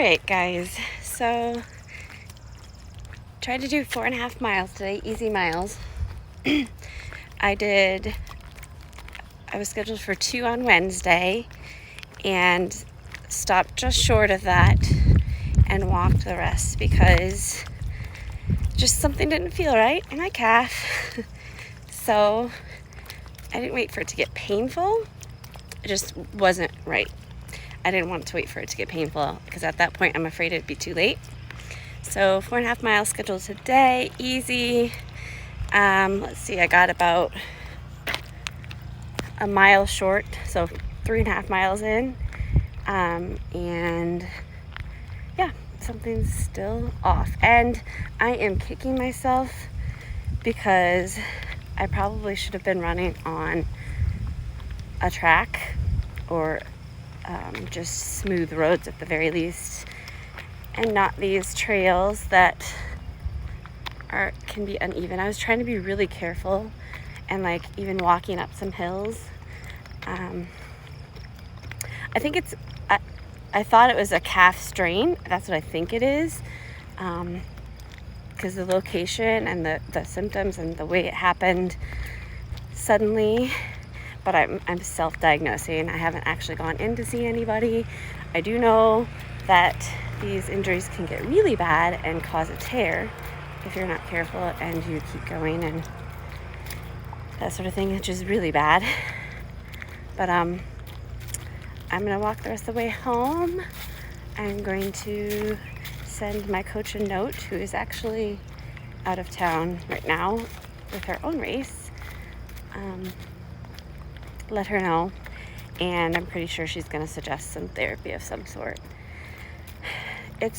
Alright guys, so tried to do 4.5 miles today, easy miles. I was scheduled for 2 on Wednesday and stopped just short of that and walked the rest because just something didn't feel right in my calf. So I didn't wait for it to get painful. It just wasn't right. I didn't want to wait for it to get painful because at that point I'm afraid it'd be too late. So 4.5 miles scheduled today, easy. Let's see, I got about a mile short, so 3.5 miles in. And yeah, something's still off. And I am kicking myself because I probably should have been running on a track or just smooth roads at the very least, and not these trails that can be uneven. I was trying to be really careful and like even walking up some hills. I think I thought it was a calf strain. That's what I think it is, because the location and the symptoms and the way it happened suddenly. But I'm self-diagnosing. I haven't actually gone in to see anybody. I do know that these injuries can get really bad and cause a tear if you're not careful and you keep going and that sort of thing, which is really bad. But I'm gonna walk the rest of the way home. I'm going to send my coach a note, who is actually out of town right now with her own race. Let her know, and I'm pretty sure she's going to suggest some therapy of some sort. I'm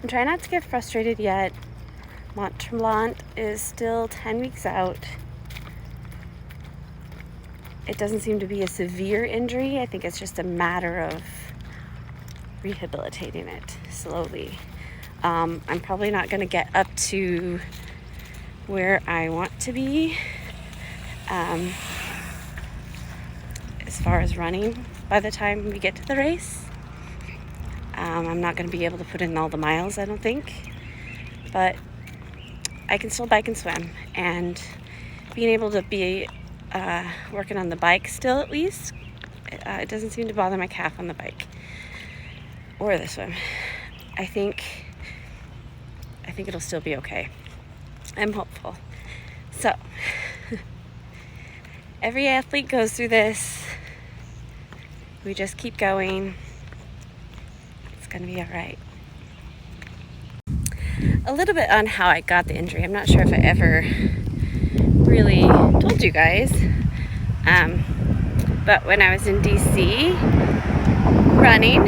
trying not to get frustrated yet. Tremblant is still 10 weeks out. It doesn't seem to be a severe injury. I think it's just a matter of rehabilitating it slowly. I'm probably not going to get up to where I want to be as far as running by the time we get to the race. I'm not going to be able to put in all the miles, I don't think, but I can still bike and swim, and being able to be working on the bike still, at least it doesn't seem to bother my calf on the bike or the swim. I think it'll still be okay. I'm hopeful. So every athlete goes through this. We just keep going. It's going to be all right. A little bit on how I got the injury. I'm not sure if I ever really told you guys. But when I was in DC running,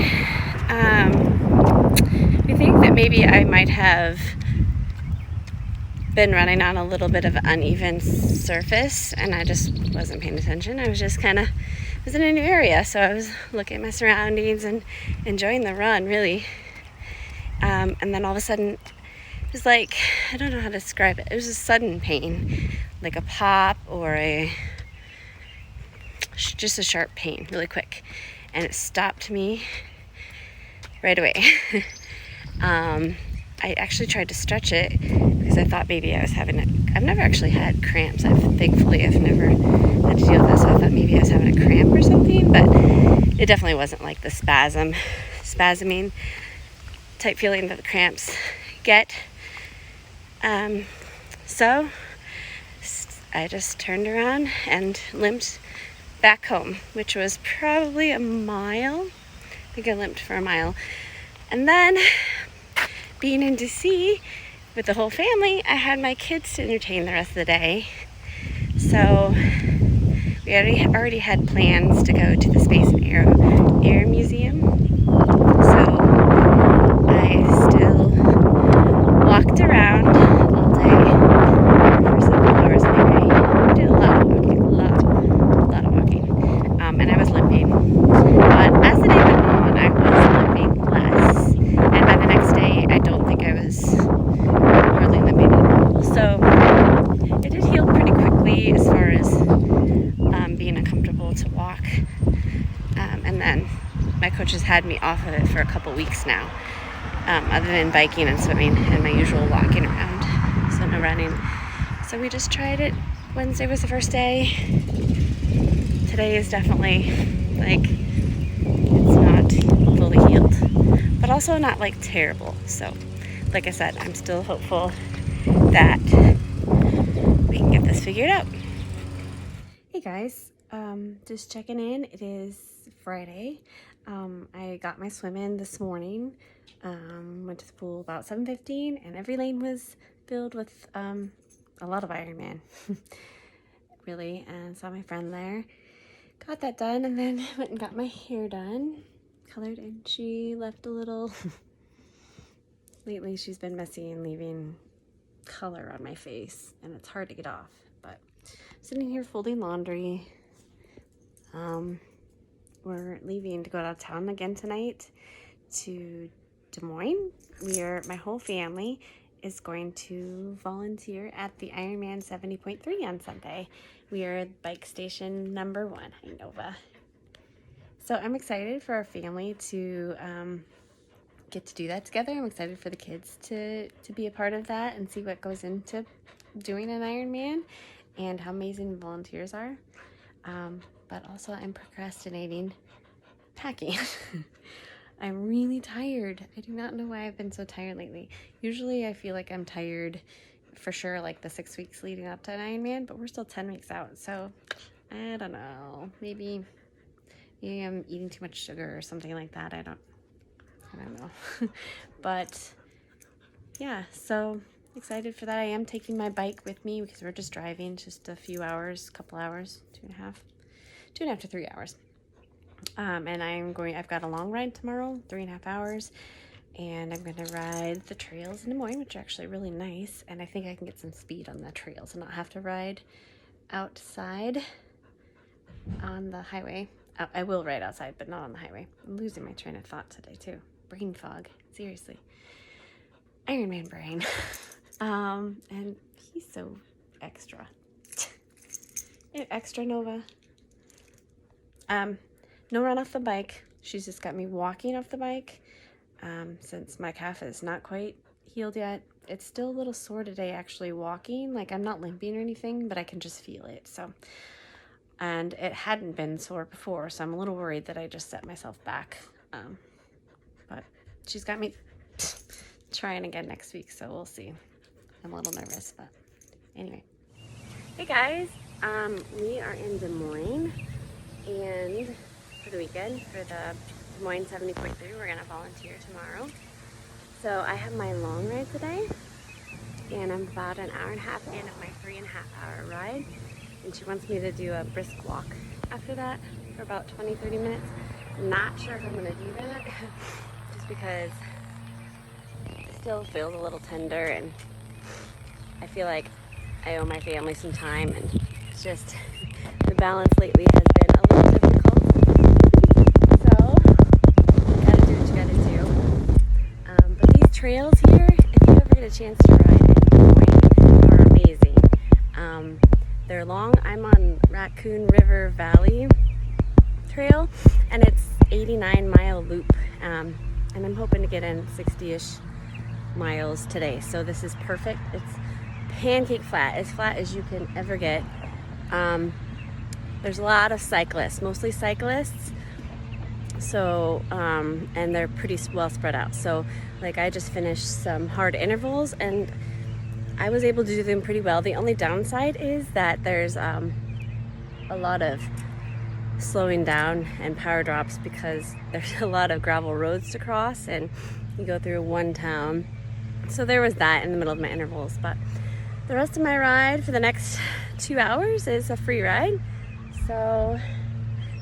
we think that maybe I might have been running on a little bit of uneven surface, and I just wasn't paying attention. I was just was in a new area, so I was looking at my surroundings and enjoying the run, really. And then all of a sudden, it was like, I don't know how to describe it. It was a sudden pain, like a pop or just a sharp pain, really quick. And it stopped me right away. I actually tried to stretch it because I thought maybe I was having I've never actually had cramps. Thankfully I've never had to deal with this. So I thought maybe I was having a cramp or something, but it definitely wasn't like the spasming type feeling that the cramps get. So I just turned around and limped back home, which was probably a mile. I think I limped for a mile. And then, being in DC with the whole family, I had my kids to entertain the rest of the day. So we already had plans to go to the Space and Air Museum. So I still walked around all day for several hours anyway. I did a lot of walking, and I was limping. But as the day went on, I was limping less. And by the next day, I don't think I was hardly limping at all. So it did heal pretty quickly as far as being uncomfortable to walk. And then my coach has had me off of it for a couple weeks now, other than biking and swimming and my usual walking around, so no running. So we just tried it. Wednesday was the first day. Today is definitely like, it's not fully healed, but also not like terrible. So like I said, I'm still hopeful that we can get this figured out. Hey guys, just checking in. It is Friday. I got my swim in this morning. Went to the pool about 7:15, and every lane was filled with a lot of Ironman, really, and saw my friend there. Got that done, and then went and got my hair done, colored, and she left a little. Lately she's been messy and leaving color on my face, and it's hard to get off, but sitting here folding laundry. We're leaving to go out of town again tonight to Des Moines. My whole family is going to volunteer at the Ironman 70.3 on Sunday. We are at bike station number 1, Nova. So I'm excited for our family to get to do that together. I'm excited for the kids to be a part of that and see what goes into doing an Ironman and how amazing volunteers are. But also I'm procrastinating packing. I'm really tired. I do not know why I've been so tired lately. Usually I feel like I'm tired for sure like the 6 weeks leading up to an Ironman, but we're still 10 weeks out. So I don't know. Maybe I'm eating too much sugar or something like that. I don't know. But yeah, so excited for that. I am taking my bike with me because we're just driving just a few hours, couple hours, 2.5 to 3 hours. And I've got a long ride tomorrow, 3.5 hours, and I'm going to ride the trails in Des Moines, which are actually really nice. And I think I can get some speed on the trails and not have to ride outside on the highway. I will ride outside, but not on the highway. I'm losing my train of thought today too. Brain fog, seriously. Ironman brain. And he's so extra. Extra Nova. No run off the bike. She's just got me walking off the bike. Since my calf is not quite healed yet. It's still a little sore today actually walking. Like I'm not limping or anything, but I can just feel it. And it hadn't been sore before, so I'm a little worried that I just set myself back. But she's got me trying again next week, so we'll see. I'm a little nervous, but anyway. Hey guys, we are in Des Moines, and for the weekend, for the Des Moines 70.3, we're gonna volunteer tomorrow. So I have my long ride today, and I'm about an hour and a half in of my 3.5-hour ride. And she wants me to do a brisk walk after that for about 20-30 minutes. I'm not sure if I'm gonna do that, just because it still feels a little tender, and I feel like I owe my family some time, and it's just the balance lately has been a little difficult. So, you gotta do what you gotta do. But these trails here, if you ever get a chance to ride in Des Moines, are amazing. They're long. I'm on Raccoon River Valley Trail, and it's 89-mile loop, and I'm hoping to get in 60-ish miles today. So this is perfect. It's pancake flat as you can ever get. There's a lot of cyclists, mostly cyclists. So, and they're pretty well spread out. So, like I just finished some hard intervals, and I was able to do them pretty well. The only downside is that there's a lot of slowing down and power drops because there's a lot of gravel roads to cross, and you go through one town. So there was that in the middle of my intervals, but the rest of my ride for the next 2 hours is a free ride. So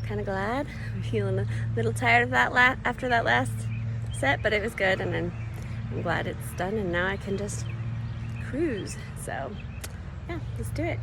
kind of glad. I'm feeling a little tired of that after that last set, but it was good, and I'm glad it's done, and now I can just cruise. So yeah, let's do it.